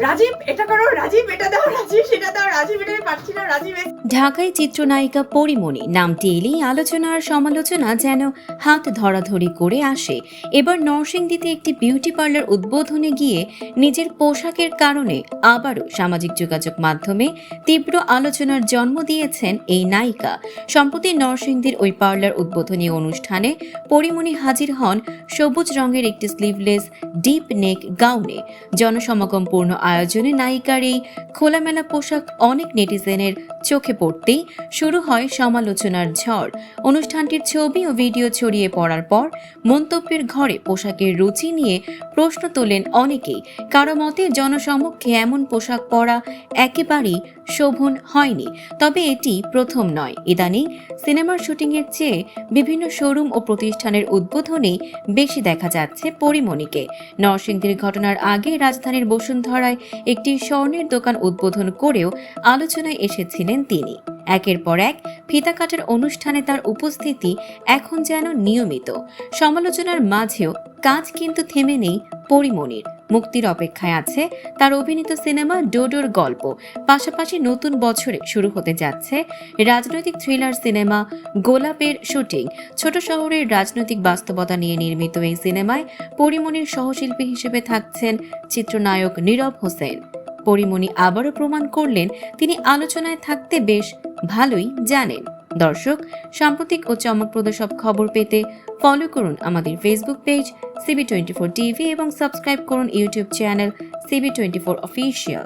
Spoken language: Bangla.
রাজীব এটা করো, রাজীব এটা দাও, রাজীব সেটা দাও, রাজীব এটা আমি পারছি না, রাজীব ঢাকায় চিত্রনায়িকা পরীমণি নামটি এলেই আলোচনা আর সমালোচনা যেন হাত ধরাধরি করে আসে। এবার নরসিংদীতে একটি বিউটি পার্লার উদ্বোধনে গিয়ে নিজের পোশাকের কারণে আবারও সামাজিক যোগাযোগ মাধ্যমে তীব্র আলোচনার জন্ম দিয়েছেন এই নায়িকা। সম্প্রতি নরসিংদীর ওই পার্লার উদ্বোধনী অনুষ্ঠানে পরীমণি হাজির হন সবুজ রঙের একটি স্লিভলেস ডিপ নেক গাউনে। জনসমাগমপূর্ণ আয়োজনে নায়িকার এই খোলামেলা পোশাক অনেক নেটিজেনের চোখে পড়তেই শুরু হয় সমালোচনার ঝড়। অনুষ্ঠানটির ছবি ও ভিডিও ছড়িয়ে পড়ার পর মন্তব্যের ঘরে পোশাকের রুচি নিয়ে প্রশ্ন তোলেন অনেকেই। কারো মতে জনসমক্ষে এমন পোশাক পরা একেবারেই শোভন হয়নি। তবে এটি প্রথম নয়। ইদানিং সিনেমার শুটিংয়ের চেয়ে বিভিন্ন শোরুম ও প্রতিষ্ঠানের উদ্বোধনেই বেশি দেখা যাচ্ছে পরীমণিকে। নরসিংদীর ঘটনার আগে রাজধানীর বসুন্ধরায় একটি স্বর্ণের দোকান উদ্বোধন করেও আলোচনায় এসেছিলেন তিনি। একের পর এক ফিতা কাটার অনুষ্ঠানে তার উপস্থিতি এখন যেন নিয়মিত। সমালোচনার মাঝেও কাজ কিন্তু থেমে নেই পরীমণির। মুক্তির অপেক্ষায় আছে তার অভিনীত সিনেমা ডোডোর গল্প। পাশাপাশি নতুন বছরে শুরু হতে যাচ্ছে রাজনৈতিক থ্রিলার সিনেমা গোলাপের শুটিং। ছোট শহরের রাজনৈতিক বাস্তবতা নিয়ে নির্মিত এই সিনেমায় পরীমণির সহশিল্পী হিসেবে থাকছেন চিত্রনায়ক নীরব হোসেন। পরীমণি আবারও প্রমাণ করলেন তিনি আলোচনায় থাকতে বেশ ভালোই জানেন। দর্শক, সাম্প্রতিক ও চমকপ্রদ সব খবর পেতে ফলো করুন আমাদের ফেসবুক পেজ CB24 টিভি এবং সাবস্ক্রাইব করুন ইউটিউব চ্যানেল CB24 অফিসিয়াল।